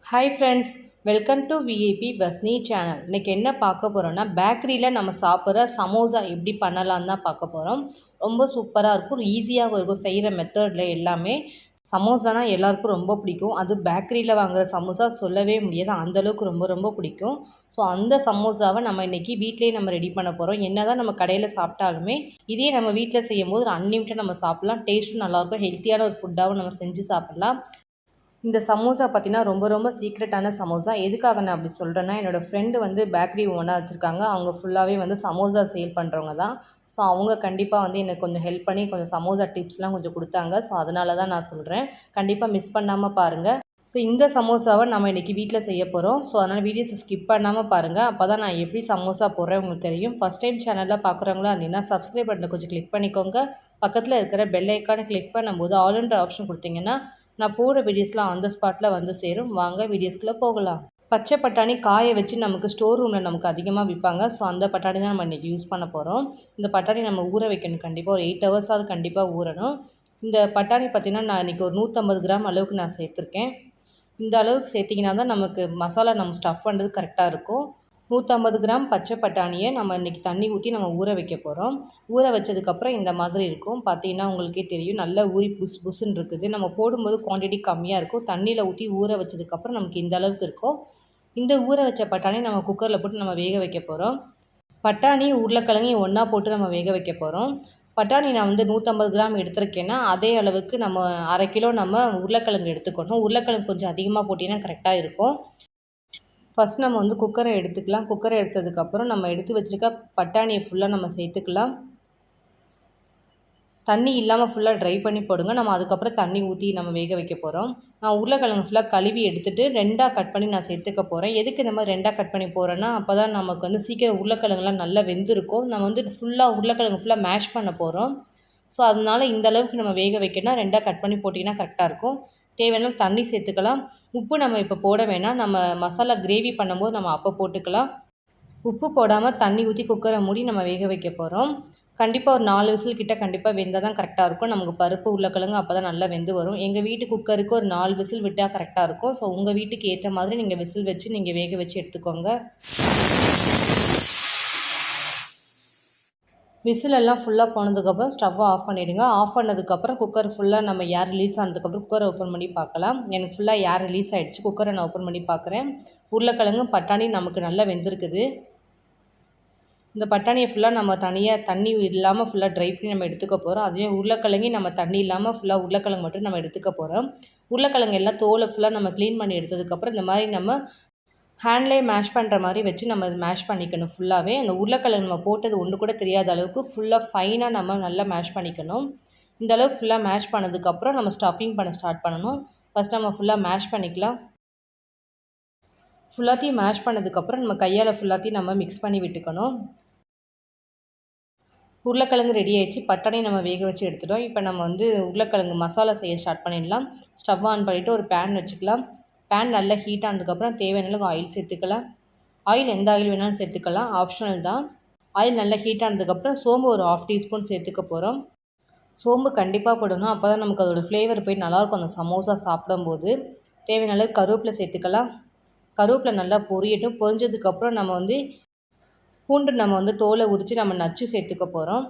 Hi friends, welcome to VIP வஸ்னி channel. இன்றைக்கி என்ன பார்க்க போகிறோன்னா, பேக்கரியில் நம்ம சாப்பிட்ற சமோசா எப்படி பண்ணலான்னு தான் பார்க்க போகிறோம். ரொம்ப சூப்பராக இருக்கும், ஈஸியாகவும் இருக்கும் செய்கிற மெத்தடில் எல்லாமே. சமோசானா எல்லாருக்கும் ரொம்ப பிடிக்கும். அது பேக்கரியில் வாங்குகிற சமோசா சொல்லவே முடியாது, அந்தளவுக்கு ரொம்ப ரொம்ப பிடிக்கும். ஸோ அந்த சமோசாவை நம்ம இன்றைக்கி வீட்டிலேயே நம்ம ரெடி பண்ண போகிறோம். என்ன தான் நம்ம கடையில் சாப்பிட்டாலுமே இதே நம்ம வீட்டில் செய்யும் போது அன்லிமிட்டட் நம்ம சாப்பிட்லாம். டேஸ்ட்டும் நல்லாயிருக்கும், ஹெல்த்தியான ஒரு ஃபுட்டாகவும் நம்ம செஞ்சு சாப்பிட்லாம். இந்த சமோசா பார்த்தீங்கன்னா ரொம்ப ரொம்ப சீக்ரெட்டான சமோசா. எதுக்காக நான் அப்படி சொல்கிறேன்னா, என்னோடய ஃப்ரெண்டு வந்து பேக்கரி ஓனாக வச்சுருக்காங்க. அவங்க ஃபுல்லாகவே வந்து சமோசா சேல் பண்ணுறவங்க தான். ஸோ அவங்க கண்டிப்பாக வந்து எனக்கு கொஞ்சம் ஹெல்ப் பண்ணி கொஞ்சம் சமோசா டிப்ஸ்லாம் கொஞ்சம் கொடுத்தாங்க. ஸோ அதனால தான் நான் சொல்கிறேன். கண்டிப்பாக மிஸ் பண்ணாமல் பாருங்கள். ஸோ இந்த சமோசாவை நம்ம இன்றைக்கி வீட்டில் செய்ய போகிறோம். ஸோ அதனால் வீடியோஸை ஸ்கிப் பண்ணாமல் பாருங்கள். அப்போ தான் நான் எப்படி சமோசா போடுறேன் உங்களுக்கு தெரியும். ஃபஸ்ட் டைம் சேனலில் பார்க்குறவங்களா இருந்தீங்கன்னா சப்ஸ்கிரைப் பட்டனை கொஞ்சம் கிளிக் பண்ணிக்கோங்க. பக்கத்தில் இருக்கிற பெல் ஐக்கானை கிளிக் பண்ணும்போது ஆல்ன்ற ஆப்ஷன் கொடுத்தீங்கன்னா நான் போடுற வீடியோஸ்லாம் அந்த ஸ்பாட்டில் வந்து சேரும். வாங்க வீடியோஸ்குள்ளே போகலாம். பச்சை பட்டாணி காய வச்சு நமக்கு ஸ்டோர் ரூமில் நமக்கு அதிகமாக விற்பாங்க. ஸோ அந்த பட்டாணி தான் நம்ம இன்றைக்கி யூஸ் பண்ண போகிறோம். இந்த பட்டாணி நம்ம ஊற வைக்கணும், கண்டிப்பாக ஒரு 8 ஹவர்ஸாவது கண்டிப்பாக ஊறணும். இந்த பட்டாணி பார்த்திங்கன்னா நான் இன்றைக்கி ஒரு 150 கிராம் அளவுக்கு நான் சேர்த்துருக்கேன். இந்த அளவுக்கு சேர்த்திங்கன்னா தான் நமக்கு மசாலா நம்ம ஸ்டஃப் பண்ணுறது கரெக்டாக இருக்கும். 150 கிராம் பச்சை பட்டாணியை நம்ம இன்றைக்கி தண்ணி ஊற்றி நம்ம ஊற வைக்க போகிறோம். ஊற வச்சதுக்கப்புறம் இந்த மாதிரி இருக்கும். பார்த்தீங்கன்னா உங்களுக்கே தெரியும், நல்லா ஊறி புசுன்னு இருக்குது. நம்ம போடும்போது குவான்டிட்டி கம்மியாக இருக்கும். தண்ணியில் ஊற்றி ஊற வச்சதுக்கப்புறம் நமக்கு இந்த அளவுக்கு இருக்கும். இந்த ஊற வச்ச பட்டாணி நம்ம குக்கரில் போட்டு நம்ம வேக வைக்க போகிறோம். பட்டாணி உருளைக்கிழங்கையும் ஒன்றா போட்டு நம்ம வேக வைக்க போகிறோம். பட்டாணி நான் வந்து 150 கிராம் எடுத்திருக்கேன்னா அதே அளவுக்கு நம்ம 1/2 கிலோ நம்ம உருளைக்கிழங்கு எடுத்துக்கணும். உருளைக்கிழங்கு கொஞ்சம் அதிகமாக போட்டிங்கன்னா கரெக்டாக இருக்கும். ஃபஸ்ட் நம்ம வந்து குக்கரை எடுத்துக்கலாம். குக்கரை எடுத்ததுக்கப்புறம் நம்ம எடுத்து வச்சுருக்க பட்டாணியை ஃபுல்லாக நம்ம சேர்த்துக்கலாம். தண்ணி இல்லாமல் ஃபுல்லாக ட்ரை பண்ணி போடுங்க. நம்ம அதுக்கப்புறம் தண்ணி ஊற்றி நம்ம வேக வைக்க போகிறோம். நான் உருளைக்கிழங்கு ஃபுல்லாக கழுவி எடுத்துகிட்டு 2ஆக கட் பண்ணி நான் சேர்த்துக்க போகிறேன். எதுக்கு இந்த மாதிரி 2ஆக கட் பண்ணி போகிறேன்னா, அப்போ தான் நமக்கு வந்து சீக்கிரம் உருளைக்கிழங்குலாம் நல்லா வெந்திருக்கும். நம்ம வந்து உருளைக்கிழங்கு ஃபுல்லாக மேஷ் பண்ண போகிறோம். ஸோ அதனால இந்த அளவுக்கு நம்ம வேக வைக்கணும்னா 2ஆக கட் பண்ணி போட்டிங்கன்னா கரெக்டாக இருக்கும். தேவையான தண்ணி சேர்த்துக்கலாம். உப்பு நம்ம இப்போ போட வேணாம், நம்ம மசாலா கிரேவி பண்ணும்போது நம்ம அப்போ போட்டுக்கலாம். உப்பு போடாமல் தண்ணி ஊற்றி குக்கரை மூடி நம்ம வேக வைக்க போகிறோம். கண்டிப்பாக ஒரு 4 விசில் கிட்ட கண்டிப்பாக வெந்தால் தான் கரெக்டாக இருக்கும். நமக்கு பருப்பு உருளைக்கிழங்கு அப்போ தான் நல்லா வெந்து வரும். எங்கள் வீட்டு குக்கருக்கு ஒரு 4 விசில் விட்டால் கரெக்டாக இருக்கும். ஸோ உங்கள் வீட்டுக்கு ஏற்ற மாதிரி நீங்கள் விசில் வச்சு நீங்கள் வேக வச்சு எடுத்துக்கோங்க. விசிலெல்லாம் ஃபுல்லாக போனதுக்கப்புறம் ஸ்டவ்வை ஆஃப் பண்ணிவிடுங்க. ஆஃப் பண்ணதுக்கப்புறம் குக்கர் ஃபுல்லாக நம்ம ஏர் ரிலீஸ் ஆனதுக்கப்புறம் குக்கரை ஓப்பன் பண்ணி பார்க்கலாம். எனக்கு ஃபுல்லாக ஏர் ரிலீஸ் ஆகிடுச்சு. குக்கரை நான் ஓப்பன் பண்ணி பார்க்குறேன். உருளைக்கிழங்கு பட்டாணி நமக்கு நல்லா வெந்திருக்குது. இந்த பட்டாணியை ஃபுல்லாக நம்ம தனியாக தண்ணி இல்லாமல் ஃபுல்லாக ட்ரை பண்ணி நம்ம எடுத்துக்க போகிறோம். அதுவே உருளைக்கிழங்கு நம்ம தண்ணி இல்லாமல் ஃபுல்லாக உருளைக்கிழங்கு மட்டும் நம்ம எடுத்துக்க போகிறோம். உருளைக்கிழங்கு எல்லாம் தோலை ஃபுல்லாக நம்ம க்ளீன் பண்ணி எடுத்ததுக்கப்புறம் இந்த மாதிரி நம்ம ஹேண்ட்லேயே மேஷ் பண்ணுற மாதிரி வச்சு நம்ம மேஷ் பண்ணிக்கணும். ஃபுல்லாகவே அந்த உருளைக்கிழங்கு நம்ம போட்டது ஒன்று கூட தெரியாத அளவுக்கு ஃபுல்லாக ஃபைனாக நம்ம நல்லா மேஷ் பண்ணிக்கணும். இந்த அளவுக்கு ஃபுல்லாக மேஷ் பண்ணதுக்கப்புறம் நம்ம ஸ்டஃபிங் பண்ண ஸ்டார்ட் பண்ணணும். ஃபஸ்ட் நம்ம ஃபுல்லாக மேஷ் பண்ணிக்கலாம். ஃபுல்லாத்தையும் மேஷ் பண்ணதுக்கப்புறம் நம்ம கையால் ஃபுல்லாத்தையும் நம்ம மிக்ஸ் பண்ணி விட்டுக்கணும். உருளைக்கிழங்கு ரெடி ஆகிடுச்சு. பட்டாணி நம்ம வேக வச்சு எடுத்துட்டோம். இப்போ நம்ம வந்து உருளைக்கிழங்கு மசாலா செய்ய ஸ்டார்ட் பண்ணிடலாம். ஸ்டவ் ஆன் பண்ணிவிட்டு ஒரு பேன் வச்சுக்கலாம். பேன் நல்லா ஹீட் ஆனதுக்கப்புறம் தேவையான அளவுக்கு ஆயில் சேர்த்துக்கலாம். ஆயில் எந்த ஆயில் வேணாலும் சேர்த்துக்கலாம், ஆப்ஷனல் தான். ஆயில் நல்லா ஹீட் ஆனதுக்கப்புறம் சோம்பு ஒரு 1/2 டீஸ்பூன் சேர்த்துக்க போகிறோம். சோம்பு கண்டிப்பாக போடணும், அப்போ தான் நமக்கு அதோடய ஃப்ளேவர் போய் நல்லாயிருக்கும் அந்த சமோசா சாப்பிடும்போது. தேவையான அளவுக்கு கருவேப்பிலை சேர்த்துக்கலாம். கருவேப்பிலை நல்லா பொரியட்டும். பொரிஞ்சதுக்கப்புறம் நம்ம வந்து பூண்டு நம்ம வந்து தோலை உரித்து நம்ம நச்சு சேர்த்துக்க போகிறோம்.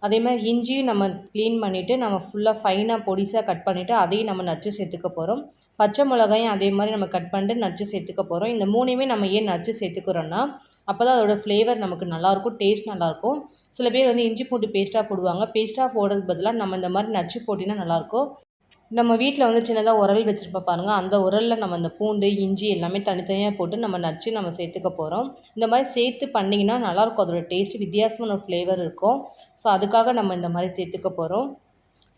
அதே மாதிரி இஞ்சியும் நம்ம க்ளீன் பண்ணிவிட்டு நம்ம ஃபுல்லாக ஃபைனாக பொடிசாக கட் பண்ணிவிட்டு அதையும் நம்ம நச்சு சேர்த்துக்க போகிறோம். பச்சை மிளகாயும் அதே மாதிரி நம்ம கட் பண்ணிட்டு நச்சு சேர்த்துக்க போகிறோம். இந்த 3யுமே நம்ம ஏன் நச்சு சேர்த்துக்கிறோன்னா, அப்போ தான் அதோடய ஃப்ளேவர் நமக்கு நல்லாயிருக்கும், டேஸ்ட் நல்லாயிருக்கும். சில பேர் வந்து இஞ்சி பூண்டு பேஸ்ட்டாக போடுவாங்க. பேஸ்ட்டாக போடுறதுக்கு பதிலாக நம்ம இந்த மாதிரி நச்சு போட்டிங்கன்னா நல்லாயிருக்கும். நம்ம வீட்டில் வந்து சின்னதாக உரல் வச்சுருப்போம் பாருங்கள், அந்த உரலில் நம்ம அந்த பூண்டு இஞ்சி எல்லாமே தனித்தனியாக போட்டு நம்ம நச்சு நம்ம சேர்த்துக்க போகிறோம். இந்த மாதிரி சேர்த்து பண்ணிங்கன்னா நல்லாயிருக்கும், அதோட டேஸ்ட்டு வித்தியாசமான ஒரு ஃப்ளேவர் இருக்கும். ஸோ அதுக்காக நம்ம இந்த மாதிரி சேர்த்துக்க போகிறோம்.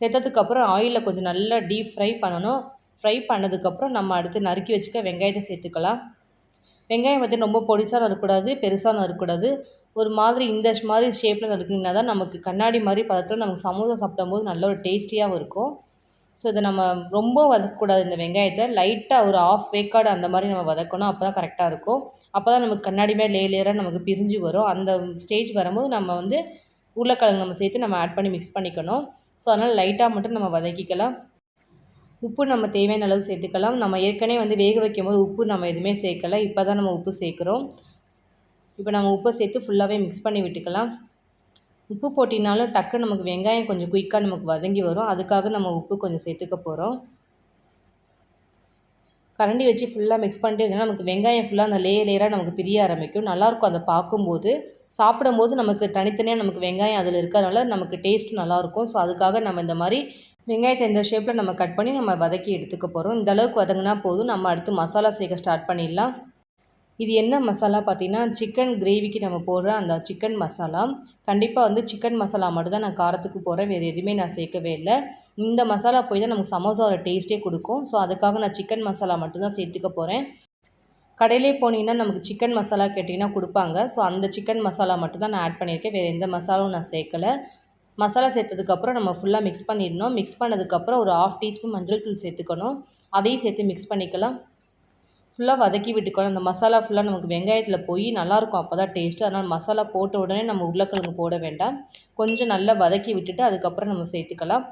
சேர்த்ததுக்கப்புறம் ஆயிலில் கொஞ்சம் நல்லா டீப் ஃப்ரை பண்ணணும். ஃப்ரை பண்ணதுக்கப்புறம் நம்ம அடுத்து நறுக்கி வச்சுக்க வெங்காயத்தை சேர்த்துக்கலாம். வெங்காயம் வந்து ரொம்ப பொடிசாக நறுக்கக்கூடாது, பெருசாக நறுக்கக்கூடாது. ஒரு மாதிரி இந்த மாதிரி ஷேப்பில் நறுக்குனிங்கன்னா தான் நமக்கு கண்ணாடி மாதிரி பதத்தில் நமக்கு சமோசா சாப்பிடும்போது நல்ல ஒரு டேஸ்டியாகவும் இருக்கும். ஸோ இதை நம்ம ரொம்ப வதக்கக்கூடாது. இந்த வெங்காயத்தை லைட்டாக ஒரு 1/2 வேக்காடு அந்த மாதிரி நம்ம வதக்கணும். அப்போ தான் கரெக்டாக இருக்கும். அப்போ தான் நமக்கு கண்ணாடி மாதிரி லேயராக நமக்கு பிரிஞ்சு வரும். அந்த ஸ்டேஜ் வரும்போது நம்ம வந்து உருளைக்கிழங்கு நம்ம சேர்த்து நம்ம ஆட் பண்ணி மிக்ஸ் பண்ணிக்கணும். ஸோ அதனால் லைட்டாக மட்டும் நம்ம வதக்கிக்கலாம். உப்பு நம்ம தேவையான அளவுக்கு சேர்த்துக்கலாம். நம்ம ஏற்கனவே வந்து வேக வைக்கும்போது உப்பு நம்ம எதுவுமே சேர்க்கல. இப்போ தான் நம்ம உப்பு சேர்க்குறோம். இப்போ நம்ம உப்பை சேர்த்து ஃபுல்லாகவே மிக்ஸ் பண்ணி விட்டுக்கலாம். உப்பு போட்டினாலும் டக்குன்னு நமக்கு வெங்காயம் கொஞ்சம் குயிக்காக நமக்கு வதங்கி வரும். அதுக்காக நம்ம உப்பு கொஞ்சம் சேர்த்துக்க போகிறோம். கரண்டி வச்சு ஃபுல்லாக மிக்ஸ் பண்ணிட்டே இருந்தோம்னா நமக்கு வெங்காயம் ஃபுல்லாக அந்த லேயராக நமக்கு பிரிய ஆரம்பிக்கும். நல்லாயிருக்கும் அதை பார்க்கும்போது. சாப்பிடும்போது நமக்கு தனித்தனியாக நமக்கு வெங்காயம் அதில் இருக்கிறதுனால நமக்கு டேஸ்ட்டும் நல்லாயிருக்கும். ஸோ அதுக்காக நம்ம இந்த மாதிரி வெங்காயத்தை இந்த ஷேப்பில் நம்ம கட் பண்ணி நம்ம வதக்கி எடுத்துக்க போகிறோம். இந்த அளவுக்கு வதங்கினா போதும். நம்ம அடுத்து மசாலா சேர்க்க ஸ்டார்ட் பண்ணிடலாம். இது என்ன மசாலா பார்த்தீங்கன்னா, சிக்கன் கிரேவிக்கு நம்ம போடுற அந்த சிக்கன் மசாலா. கண்டிப்பாக வந்து சிக்கன் மசாலா மட்டும் தான் நான் காரத்துக்கு போடுறேன். வேறு எதுவுமே நான் சேர்க்கவே இல்லை. இந்த மசாலா போய் தான் நமக்கு சமோசாவோட டேஸ்ட்டே கொடுக்கும். ஸோ அதுக்காக நான் சிக்கன் மசாலா மட்டும் தான் சேர்த்துக்க போகிறேன். கடையிலே போனீங்கன்னா நமக்கு சிக்கன் மசாலா கேட்டிங்கன்னா கொடுப்பாங்க. ஸோ அந்த சிக்கன் மசாலா மட்டும் தான் நான் ஆட் பண்ணியிருக்கேன். வேறு எந்த மசாலாவும் நான் சேர்க்கலை. மசாலா சேர்த்ததுக்கப்புறம் நம்ம ஃபுல்லாக மிக்ஸ் பண்ணிடணும். மிக்ஸ் பண்ணதுக்கப்புறம் ஒரு 1/2 டீஸ்பூன் மஞ்சள் தூள் சேர்த்துக்கணும். அதையும் சேர்த்து மிக்ஸ் பண்ணிக்கலாம். ஃபுல்லாக வதக்கி விட்டுக்கணும். அந்த மசாலா ஃபுல்லாக நமக்கு வெங்காயத்தில் போய் நல்லாயிருக்கும். அப்போ தான் டேஸ்ட்டு. அதனால் மசாலா போட்ட உடனே நம்ம உருளைக்கிழங்கு போட வேண்டாம். கொஞ்சம் நல்லா வதக்கி விட்டுட்டு அதுக்கப்புறம் நம்ம சேர்த்துக்கலாம்.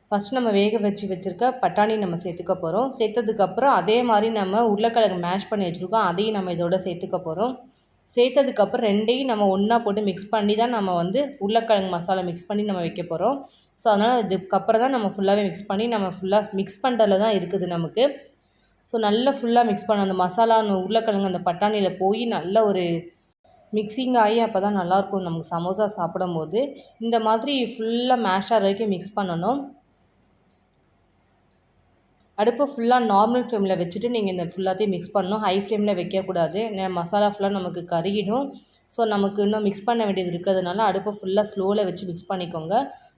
ஃபஸ்ட் நம்ம வேக வச்சுருக்க பட்டாணி நம்ம சேர்த்துக்க போகிறோம். சேர்த்ததுக்கப்புறம் அதே மாதிரி நம்ம உருளைக்கிழங்கு மேஷ் பண்ணி வச்சுருக்கோம். அதையும் நம்ம இதோட சேர்த்துக்க போகிறோம். சேர்த்ததுக்கப்புறம் ரெண்டையும் நம்ம ஒன்றா போட்டு மிக்ஸ் பண்ணி தான் நம்ம வந்து உருளைக்கிழங்கு மசாலா மிக்ஸ் பண்ணி நம்ம வைக்க போகிறோம். ஸோ அதனால் இதுக்கப்புறம் தான் நம்ம ஃபுல்லாகவே மிக்ஸ் பண்ணி நம்ம ஃபுல்லாக மிக்ஸ் பண்ணுறதுல தான் இருக்குது நமக்கு. ஸோ நல்லா ஃபுல்லாக மிக்ஸ் பண்ண அந்த மசாலா அந்த உருளைக்கிழங்கு அந்த பட்டாணியில் போய் நல்ல ஒரு மிக்சிங் ஆகி அப்போ தான் நல்லாயிருக்கும் நமக்கு சமோசா சாப்பிடும்போது. இந்த மாதிரி ஃபுல்லாக மேஷ் ஆகிற வரைக்கும் மிக்ஸ் பண்ணணும். அடுப்பு ஃபுல்லாக நார்மல் ஃப்ளேமில் வச்சுட்டு நீங்கள் இந்த ஃபுல்லாத்தையும் மிக்ஸ் பண்ணணும். ஹை ஃப்ளேமில் வைக்கக்கூடாது. ஏன்னா மசாலா ஃபுல்லாக நமக்கு கருகிடும். ஸோ நமக்கு இன்னும் மிக்ஸ் பண்ண வேண்டியது இருக்கிறதுனால அடுப்பை ஃபுல்லாக ஸ்லோவில் வச்சு மிக்ஸ் பண்ணிக்கோங்க.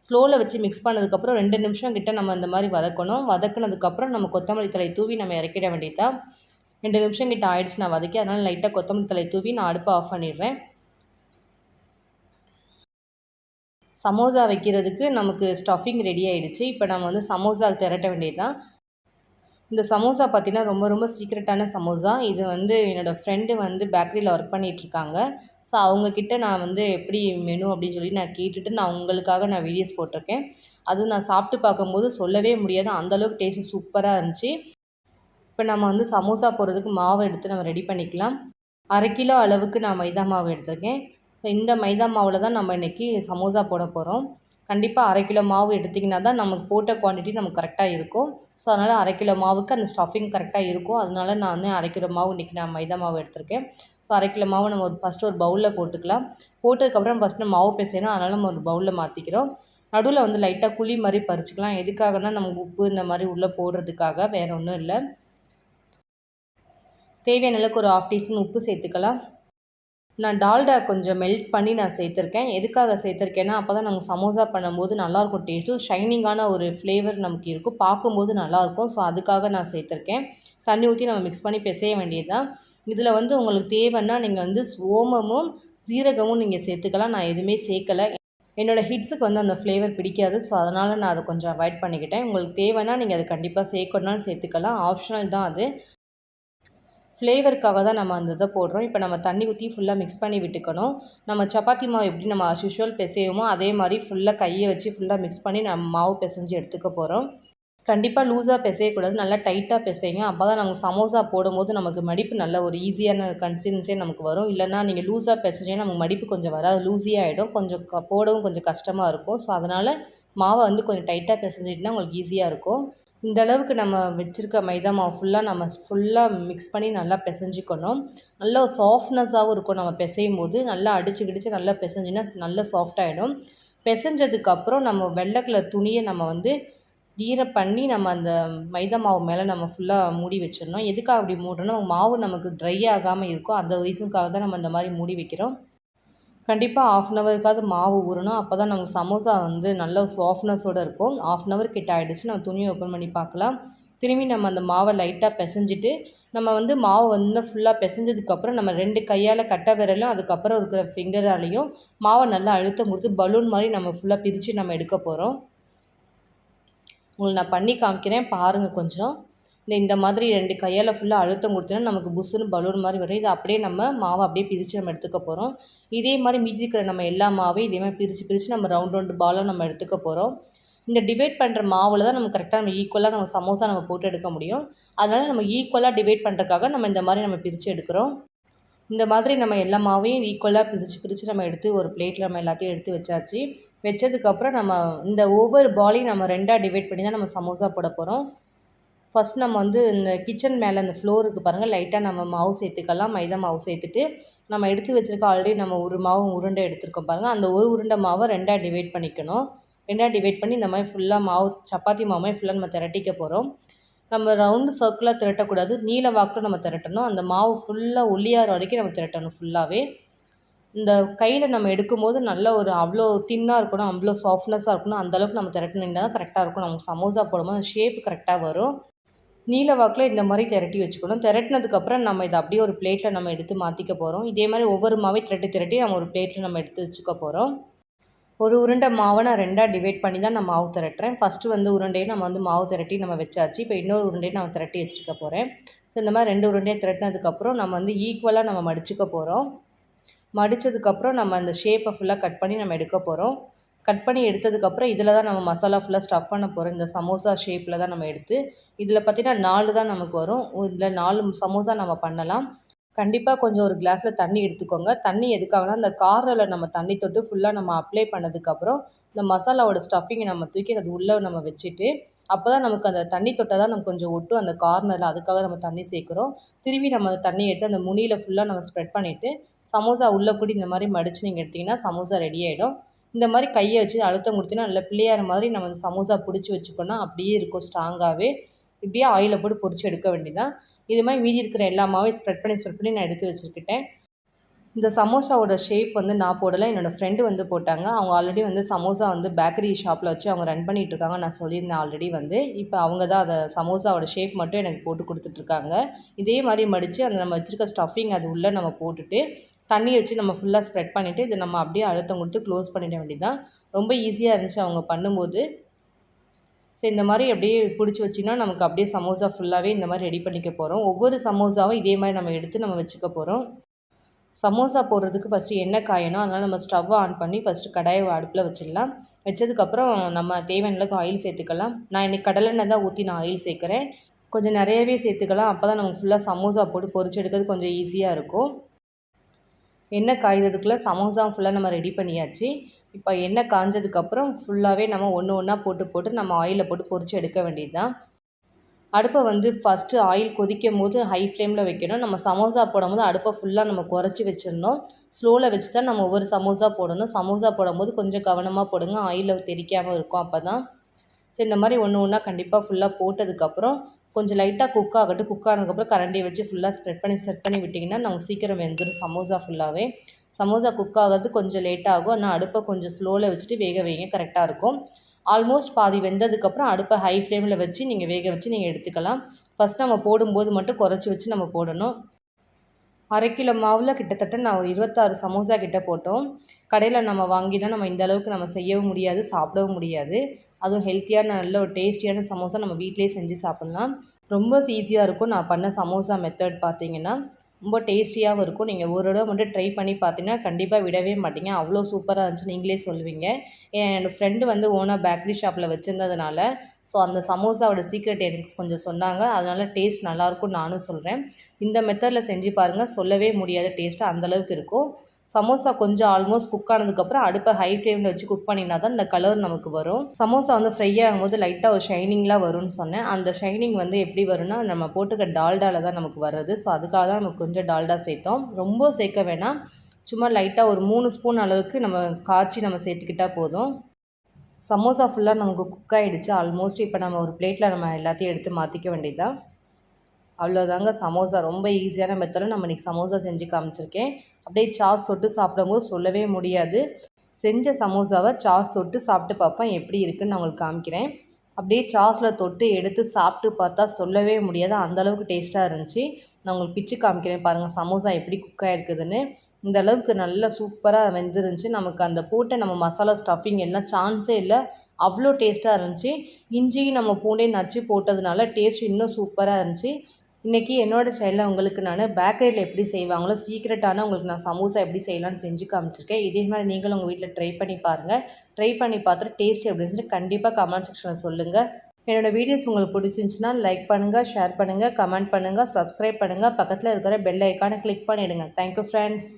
ஸ்லோவில் வச்சு மிக்ஸ் பண்ணதுக்கப்புறம் 2 நிமிஷம் கிட்ட நம்ம இந்த மாதிரி வதக்கணும். வதக்குனதுக்கப்புறம் நம்ம கொத்தமல்லி தழை தூவி நம்ம இறக்கிட வேண்டியது தான். 2 நிமிஷம் கிட்ட ஆயிடுச்சு நான் வதக்கி. அதனால் லைட்டாக கொத்தமல்லி தழை தூவி நான் அடுப்பை ஆஃப் பண்ணிடுறேன். சமோசா வைக்கிறதுக்கு நமக்கு ஸ்டஃபிங் ரெடி ஆகிடுச்சு. இப்போ நம்ம வந்து சமோசா திரட்ட வேண்டியது தான். இந்த சமோசா பார்த்திங்கன்னா ரொம்ப ரொம்ப சீக்ரெட்டான சமோசா. இது வந்து என்னோடய ஃப்ரெண்டு வந்து பேக்கரியில் ஒர்க் பண்ணிகிட்ருக்காங்க. ஸோ அவங்கக்கிட்ட நான் வந்து எப்படி மெனு அப்படின்னு சொல்லி நான் கேட்டுட்டு நான் உங்களுக்காக நான் வீடியோஸ் போட்டிருக்கேன். அதுவும் நான் சாப்பிட்டு பார்க்கும்போது சொல்லவே முடியாது. அந்தளவுக்கு டேஸ்ட்டு சூப்பராக இருந்துச்சு. இப்போ நம்ம வந்து சமோசா போடுறதுக்கு மாவு எடுத்து நம்ம ரெடி பண்ணிக்கலாம். 1/2 கிலோ அளவுக்கு நான் மைதா மாவு எடுத்திருக்கேன். ஸோ இந்த மைதா மாவில் தான் நம்ம இன்றைக்கி சமோசா போட போகிறோம். கண்டிப்பாக 1/2 கிலோ மாவு எடுத்திங்கன்னா தான் நமக்கு போட்ட குவான்டிட்டி நமக்கு கரெக்டாக இருக்கும். ஸோ அதனால் 1/2 கிலோ மாவுக்கு அந்த ஸ்டஃபிங் கரெக்டாக இருக்கும். அதனால நான் வந்து 1/2 கிலோ மாவு இன்றைக்கி நான் மைதா மாவு எடுத்திருக்கேன். ஸோ 1/2 கிலோ மாவு நம்ம ஃபஸ்ட்டு ஒரு பவுலில் போட்டுக்கலாம். போட்டதுக்கப்புறம் ஃபஸ்ட்டு நம்ம மாவு பிசையணும். அதனால் நம்ம ஒரு பவுலில் மாற்றிக்கிறோம். நடுவில் வந்து லைட்டாக குழி மாதிரி பறிச்சுக்கலாம். எதுக்காகனா நமக்கு உப்பு இந்த மாதிரி உள்ளே போடுறதுக்காக, வேறு ஒன்றும் இல்லை. தேவையான அளவுக்கு ஒரு 1/2 டீஸ்பூன் உப்பு சேர்த்துக்கலாம். நான் டால்டா கொஞ்சம் மெல்ட் பண்ணி நான் சேர்த்துருக்கேன். எதுக்காக சேர்த்துருக்கேன்னா அப்போ தான் நம்ம சமோசா பண்ணும்போது நல்லாயிருக்கும் டேஸ்ட்டு. ஷைனிங்கான ஒரு ஃப்ளேவர் நமக்கு இருக்கும். பார்க்கும்போது நல்லாயிருக்கும். ஸோ அதுக்காக நான் சேர்த்துருக்கேன். தண்ணி ஊற்றி நம்ம மிக்ஸ் பண்ணி பிசைய வேண்டியது தான். இதில் வந்து உங்களுக்கு தேவைன்னா நீங்கள் வந்து ஓமமும் சீரகமும் நீங்கள் சேர்த்துக்கலாம். நான் எதுவுமே சேர்க்கலை. என்னோடய ஹிட்ஸுக்கு வந்து அந்த ஃப்ளேவர் பிடிக்காது. ஸோ அதனால் நான் அதை கொஞ்சம் அவாய்ட் பண்ணிக்கிட்டேன். உங்களுக்கு தேவைன்னா நீங்கள் அதை கண்டிப்பாக சேர்க்கணும்னாலும் சேர்த்துக்கலாம். ஆப்ஷனல் தான் அது. ஃப்ளேவருக்காக தான் நம்ம அந்த இதை போடுறோம். இப்போ நம்ம தண்ணி ஊற்றி ஃபுல்லாக மிக்ஸ் பண்ணி விட்டுக்கணும். நம்ம சப்பாத்தி மாவு எப்படி நம்ம ஆஸ் யூஷுவல் பிசைவோமோ அதே மாதிரி ஃபுல்லாக கையை வச்சு ஃபுல்லாக மிக்ஸ் பண்ணி நம்ம மாவு பிசைஞ்சு எடுத்துக்க போகிறோம். கண்டிப்பாக லூஸாக பிசையக்கூடாது. நல்லா டைட்டாக பிசைங்க. அப்போ தான் நமக்கு சமோசா போடும்போது நமக்கு மடிப்பு நல்ல ஒரு ஈஸியான கன்சிஸ்டன்சியே நமக்கு வரும். இல்லைனா நீங்கள் லூஸாக பிசைஞ்சிங்கன்னா நமக்கு மடிப்பு கொஞ்சம் வராது. லூஸியாக ஆகிடும். கொஞ்சம் போடவும் கொஞ்சம் கஷ்டமாக இருக்கும். ஸோ அதனால் மாவை வந்து கொஞ்சம் டைட்டாக பிசைஞ்சிட்டிங்கன்னா உங்களுக்கு ஈஸியாக இருக்கும். இந்த அளவுக்கு நம்ம வச்சுருக்க மைதா மாவு ஃபுல்லாக மிக்ஸ் பண்ணி நல்லா பிசைஞ்சிக்கணும். நல்ல சாஃப்ட்னஸாகவும் இருக்கும். நம்ம பிசையும் போது நல்லா அடிச்சு நல்லா பிசைஞ்சின்னா நல்லா சாஃப்டாகிடும். பிசைஞ்சதுக்கப்புறம் நம்ம வெள்ளை கலர் துணியை நம்ம வந்து பண்ணி நம்ம அந்த மைதா மாவு மேலே நம்ம ஃபுல்லாக மூடி வச்சிடணும். எதுக்காக அப்படி மூடுறோன்னா மாவு நமக்கு ட்ரை ஆகாமல் இருக்கும். அந்த ரீசனுக்காக தான் நம்ம இந்த மாதிரி மூடி வைக்கிறோம். கண்டிப்பாக 1/2 அன் ஹவருக்காவது மாவு ஊறணும். அப்போ தான் நமக்கு சமோசா வந்து நல்ல சாஃப்ட்னஸோடு இருக்கும். 1/2 அன் ஹவர் கிட்ட ஆகிடுச்சு. நம்ம துணியை ஓப்பன் பண்ணி பார்க்கலாம். திரும்பி நம்ம அந்த மாவை லைட்டாக பிசைஞ்சிட்டு நம்ம வந்து மாவு வந்து ஃபுல்லாக பிசைஞ்சதுக்கப்புறம் நம்ம 2 கையால் கட்டை விரலும் அதுக்கப்புறம் இருக்கிற ஃபிங்கராலையும் மாவை நல்லா அழுத்தம் கொடுத்து பலூன் மாதிரி நம்ம ஃபுல்லாக பிரித்து நம்ம எடுக்க போகிறோம். உங்களுக்கு நான் பண்ணி காமிக்கிறேன் பாருங்கள் கொஞ்சம். இந்த மாதிரி 2 கையால் ஃபுல்லாக அழுத்தம் கொடுத்தோன்னா நமக்கு புஸ்ஸுன்னு பலூன் மாதிரி வரும். இதை அப்படியே நம்ம மாவை அப்படியே பிரித்து நம்ம எடுத்துக்க போகிறோம். இதே மாதிரி மீதி இருக்கிற நம்ம எல்லா மாவையும் இதே மாதிரி பிரித்து நம்ம ரவுண்ட் பாலாக நம்ம எடுத்துக்க போகிறோம். இந்த டிவைட் பண்ணுற மாவில் தான் நம்ம கரெக்டாக நம்ம ஈக்குவலாக நம்ம சமோசா நம்ம போட்டு எடுக்க முடியும். அதனால் நம்ம ஈக்குவலாக டிவைட் பண்ணுறதுக்காக நம்ம இந்த மாதிரி நம்ம பிரித்து எடுக்கிறோம். இந்த மாதிரி நம்ம எல்லா மாவையும் ஈக்குவலாக பிரித்து நம்ம எடுத்து ஒரு பிளேட்டில் நம்ம எல்லாத்தையும் எடுத்து வச்சாச்சு. வச்சதுக்கப்புறம் நம்ம இந்த ஒவ்வொரு பாலையும் நம்ம 2ஆக டிவைட் பண்ணி தான் நம்ம சமோசா போட போகிறோம். ஃபஸ்ட் நம்ம வந்து இந்த கிச்சன் மேலே இந்த ஃப்ளோருக்கு பாருங்கள் லைட்டாக நம்ம மாவு சேர்த்துக்கலாம். மைதா மாவு சேர்த்துட்டு நம்ம எடுத்து வச்சுருக்க ஆல்ரெடி நம்ம ஒரு மாவு உருண்டை எடுத்துருக்கோம் பாருங்கள். அந்த ஒரு உருண்டை மாவை 2ஆக டிவைட் பண்ணிக்கணும். 2ஆக டிவைட் பண்ணி இந்த மாதிரி ஃபுல்லாக மாவு சப்பாத்தி மாவு மாதிரி ஃபுல்லாக நம்ம திரட்டிக்க போகிறோம். நம்ம ரவுண்டு சர்க்கிளாக திரட்டக்கூடாது, நீல வாக்கில் நம்ம திரட்டணும். அந்த மாவு ஃபுல்லாக ஒல்லியாகிற வரைக்கும் நம்ம திரட்டணும் ஃபுல்லாகவே. இந்த கையில் நம்ம எடுக்கும்போது நல்ல ஒரு அவ்வளோ தின்னாக இருக்கணும், அவ்வளோ சாஃப்ட்னஸாக இருக்கணும். அந்தளவுக்கு நம்ம திரட்டினீங்கன்னா தான் கரெக்டாக இருக்கும். நமக்கு சமோசா போடும்போது அந்த ஷேப் கரெக்டாக வரும். நீல வாக்கில் இந்த மாதிரி திரட்டி வச்சுக்கணும். திரட்டினதுக்கப்புறம் நம்ம இதை அப்படியே ஒரு பிளேட்டில் நம்ம எடுத்து மாற்றிக்க போகிறோம். இதே மாதிரி ஒவ்வொரு மாவையும் திரட்டி நம்ம ஒரு பிளேட்டில் நம்ம எடுத்து வச்சுக்க போகிறோம். ஒரு உருண்டை மாவை நான் 2ஆக டிவைட் பண்ணி தான் நான் மாவு திரட்டுறேன். ஃபஸ்ட்டு வந்து உருண்டையை நம்ம வந்து மாவு திரட்டி நம்ம வச்சாச்சு. இப்போ இன்னொரு உருண்டையை நான் திரட்டி வச்சுருக்க போகிறேன். ஸோ இந்த மாதிரி 2 உருண்டையை திரட்டினதுக்கப்புறம் நம்ம வந்து ஈக்குவலாக நம்ம மடிச்சுக்க போகிறோம். மடித்ததுக்கப்புறம் நம்ம அந்த ஷேப்பை ஃபுல்லாக கட் பண்ணி நம்ம எடுக்க போகிறோம். கட் பண்ணி எடுத்ததுக்கப்புறம் இதில் தான் நம்ம மசாலா ஃபுல்லாக ஸ்டஃப் பண்ண போகிறோம். இந்த சமோசா ஷேப்பில் தான் நம்ம எடுத்து இதில் பார்த்திங்கன்னா 4 தான் நமக்கு வரும். இதில் 4 சமோசா நம்ம பண்ணலாம். கண்டிப்பாக கொஞ்சம் ஒரு கிளாஸில் தண்ணி எடுத்துக்கோங்க. தண்ணி எதுக்காகனா இந்த கார்னரில் நம்ம தண்ணி தொட்டு ஃபுல்லாக நம்ம அப்ளை பண்ணதுக்கப்புறம் இந்த மசாலாவோட ஸ்டஃபிங்கை நம்ம தூக்கி அது உள்ளே நம்ம வச்சுட்டு அப்போ தான் நமக்கு அந்த தண்ணி தொட்டால் தான் நமக்கு கொஞ்சம் ஒட்டும் அந்த கார்னரில். அதுக்காக நம்ம தண்ணி சேர்க்குறோம். திரும்பி நம்ம அந்த தண்ணி எடுத்து அந்த முனியில் ஃபுல்லாக நம்ம ஸ்ப்ரெட் பண்ணிவிட்டு சமோசா உள்ளே கூடி இந்த மாதிரி மடித்து நீங்கள் எடுத்திங்கன்னா சமோசா ரெடி ஆகிடும். இந்த மாதிரி கையை வச்சு அழுத்தம் கொடுத்தீங்கன்னா நல்லா பிள்ளையார மாதிரி நம்ம அந்த சமோசா பிடிச்சி வச்சுக்கோன்னா அப்படியே இருக்கும் ஸ்ட்ராங்காகவே. இப்படியே ஆயிலில் போட்டு பொரிச்சு எடுக்க வேண்டியதான். இது மாதிரி மீதி இருக்கிற எல்லா மாவையும் ஸ்ப்ரெட் பண்ணி நான் எடுத்து வச்சுருக்கிட்டேன். இந்த சமோசாவோட ஷேப் வந்து நான் போடலை, என்னோடய ஃப்ரெண்டு வந்து போட்டாங்க. அவங்க ஆல்ரெடி வந்து சமோசா வந்து பேக்கரி ஷாப்பில் வச்சு அவங்க ரன் பண்ணிகிட்ருக்காங்க. நான் சொல்லியிருந்தேன் ஆல்ரெடி வந்து. இப்போ அவங்க தான் அதை சமோசாவோட ஷேப் மட்டும் எனக்கு போட்டு கொடுத்துட்ருக்காங்க. இதே மாதிரி மடித்து அந்த நம்ம வச்சுருக்க ஸ்டஃபிங் அது உள்ளே நம்ம போட்டுட்டு தண்ணி வச்சு நம்ம ஃபுல்லாக ஸ்ப்ரெட் பண்ணிவிட்டு இதை நம்ம அப்படியே அழுத்தம் கொடுத்து க்ளோஸ் பண்ணிட வேண்டியதான். ரொம்ப ஈஸியாக இருந்துச்சு அவங்க பண்ணும்போது. ஸோ இந்த மாதிரி அப்படியே பிடிச்சி வச்சிங்கன்னா நமக்கு அப்படியே சமோசா ஃபுல்லாகவே இந்த மாதிரி ரெடி பண்ணிக்க போகிறோம். ஒவ்வொரு சமோசாவும் இதே மாதிரி நம்ம எடுத்து நம்ம வச்சுக்க போகிறோம். சமோசா போடுறதுக்கு ஃபஸ்ட்டு எண்ணெய் காயணும். அதனால் நம்ம ஸ்டவ்வை ஆன் பண்ணி ஃபஸ்ட்டு கடாயை அடுப்பில் வச்சிடலாம். வச்சதுக்கப்புறம் நம்ம தேவையான அளவுக்கு ஆயில் சேர்த்துக்கலாம். நான் இன்றைக்கி கடலெண்ணெய் தான் ஊற்றி நான் ஆயில் சேர்க்குறேன். கொஞ்சம் நிறையவே சேர்த்துக்கலாம். அப்போ தான் நமக்கு ஃபுல்லாக சமோசா போட்டு பொரிச்சு எடுக்கிறது கொஞ்சம் ஈஸியாக இருக்கும். எண்ணெய் காய்கிறதுக்குள்ளே சமோசா ஃபுல்லாக நம்ம ரெடி பண்ணியாச்சு. இப்போ எண்ணெய் காஞ்சதுக்கப்புறம் ஃபுல்லாகவே நம்ம ஒன்று ஒன்றா போட்டு நம்ம ஆயிலில் போட்டு பொரிச்சு எடுக்க வேண்டியது தான். அடுப்பை வந்து ஃபஸ்ட்டு ஆயில் கொதிக்கும் போது ஹை ஃப்ளேமில் வைக்கணும். நம்ம சமோசா போடும்போது அடுப்பை ஃபுல்லாக நம்ம குறைச்சி வச்சிடணும். ஸ்லோவில் வச்சு தான் நம்ம ஒவ்வொரு சமோசா போடணும். சமோசா போடும்போது கொஞ்சம் கவனமாக போடுங்க, ஆயிலில் தெரிக்காமல் இருக்கும் அப்போ தான். ஸோ இந்த மாதிரி ஒன்று ஒன்றா கண்டிப்பாக ஃபுல்லாக போட்டதுக்கப்புறம் கொஞ்சம் லைட்டாக குக் ஆகட்டும். குக் ஆனதுக்கப்புறம் கரண்டியை வச்சு ஃபுல்லாக ஸ்ப்ரெட் பண்ணி விட்டிங்கன்னா நமக்கு சீக்கிரம் வெந்துடும் சமோசா ஃபுல்லாகவே. சமோசா குக் ஆகிறது கொஞ்சம் லேட் ஆகும். ஆனால் அடுப்பை கொஞ்சம் ஸ்லோவில் வச்சுட்டு வேக வைங்க, கரெக்டாக இருக்கும். ஆல்மோஸ்ட் பாதி வெந்ததுக்கப்புறம் அடுப்பை ஹை ஃப்ளேமில் வச்சு நீங்கள் வேக வச்சு நீங்கள் எடுத்துக்கலாம். ஃபஸ்ட் நம்ம போடும்போது மட்டும் குறைச்சி வச்சு நம்ம போடணும். 1/2 கிலோ மாவில் கிட்டத்தட்ட நான் ஒரு 26 சமோசா கிட்ட போட்டோம். கடையில் நம்ம வாங்கினா நம்ம இந்த அளவுக்கு நம்ம செய்யவும் முடியாது, சாப்பிடவும் முடியாது. அதுவும் ஹெல்த்தியான நல்ல ஒரு டேஸ்டியான சமோசா நம்ம வீட்டிலே செஞ்சு சாப்பிட்லாம். ரொம்ப ஈஸியாக இருக்கும். நான் பண்ண சமோசா மெத்தட் பார்த்தீங்கன்னா ரொம்ப டேஸ்டியாகவும் இருக்கும். நீங்கள் ஒரு தடவை மட்டும் ட்ரை பண்ணி பார்த்தீங்கன்னா கண்டிப்பாக விடவே மாட்டீங்க. அவ்வளோ சூப்பராக இருந்துச்சு நீங்களே சொல்லுவீங்க. என்னோடய ஃப்ரெண்டு வந்து ஓனாக பேக்கரி ஷாப்பில் வச்சுருந்ததுனால ஸோ அந்த சமோசாவோட சீக்ரெட் எனக்கு கொஞ்சம் சொன்னாங்க. அதனால டேஸ்ட் நல்லாயிருக்கும்னு நானும் சொல்கிறேன். இந்த மெத்தடில் செஞ்சு பாருங்கள், சொல்லவே முடியாத டேஸ்ட்டு அந்தளவுக்கு இருக்கும். சமோசா கொஞ்சம் ஆல்மோஸ்ட் குக் ஆனதுக்கப்புறம் அடுப்பை ஹை ஃப்ளேமில் வச்சு குக் பண்ணினா தான் இந்த கலர் நமக்கு வரும். சமோசா வந்து ஃப்ரை ஆகும்போது லைட்டாக ஒரு ஷைனிங்லாம் வரும்னு சொன்னேன். அந்த ஷைனிங் வந்து எப்படி வரும்னா நம்ம போட்டுக்க டால்டாவில் தான் நமக்கு வர்றது. ஸோ அதுக்காக தான் நமக்கு கொஞ்சம் டால்டா சேர்த்தோம். ரொம்ப சேர்க்க வேணாம், சும்மா லைட்டாக ஒரு 3 ஸ்பூன் அளவுக்கு நம்ம காய்ச்சி நம்ம சேர்த்துக்கிட்டால் போதும். சமோசா ஃபுல்லாக நமக்கு குக் ஆகிடுச்சு ஆல்மோஸ்ட். இப்போ நம்ம ஒரு பிளேட்டில் நம்ம எல்லாத்தையும் எடுத்து மாற்றிக்க வேண்டியதுதான். அவ்வளோதாங்க சமோசா. ரொம்ப ஈஸியான மெத்தடில் நம்ம இன்றைக்கி சமோசா செஞ்சு காமிச்சிருக்கேன். அப்படியே சாஸ் தொட்டு சாப்பிடும்போது சொல்லவே முடியாது. செஞ்ச சமோசாவை சாஸ் தொட்டு சாப்பிட்டு பார்ப்பேன் எப்படி இருக்குதுன்னு நான் உங்களுக்கு காமிக்கிறேன். அப்படியே சாஸில் தொட்டு எடுத்து சாப்பிட்டு பார்த்தா சொல்லவே முடியாது, அந்தளவுக்கு டேஸ்ட்டாக இருந்துச்சு. நான் உங்களுக்கு பிச்சு காமிக்கிறேன் பாருங்கள் சமோசா எப்படி குக் ஆகிருக்குதுன்னு. இந்த அளவுக்கு நல்லா சூப்பராக வெந்துருந்துச்சு. நமக்கு அந்த போட்ட நம்ம மசாலா ஸ்டஃபிங் எல்லாம் சான்ஸே இல்லை, அவ்வளோ டேஸ்ட்டாக இருந்துச்சு. இஞ்சியும் நம்ம பூண்டையும் நச்சு போட்டதுனால டேஸ்ட் இன்னும் சூப்பராக இருந்துச்சு. இன்றைக்கி என்னோடய ஸ்டைலில் உங்களுக்கு நான் பேக்கரியில் எப்படி செய்வாங்களோ சீக்ரெட்டான உங்களுக்கு நான் சமோசா எப்படி செய்யலான்னு செஞ்சு காமிச்சிருக்கேன். இதே மாதிரி நீங்களும் உங்கள் வீட்டில் ட்ரை பண்ணி பாருங்கள். ட்ரை பண்ணி பார்த்துட்டு டேஸ்ட் எப்படி இருந்துச்சுன்னு கண்டிப்பாக கமெண்ட் செக்ஷனில் சொல்லுங்கள். என்னோடய வீடியோஸ் உங்களுக்கு பிடிச்சிருந்துச்சுன்னா லைக் பண்ணுங்கள், ஷேர் பண்ணுங்கள், கமெண்ட் பண்ணுங்கள், சப்ஸ்கிரைப் பண்ணுங்கள். பக்கத்தில் இருக்கிற பெல் ஐக்கானை கிளிக் பண்ணிவிடுங்க. Thank you friends.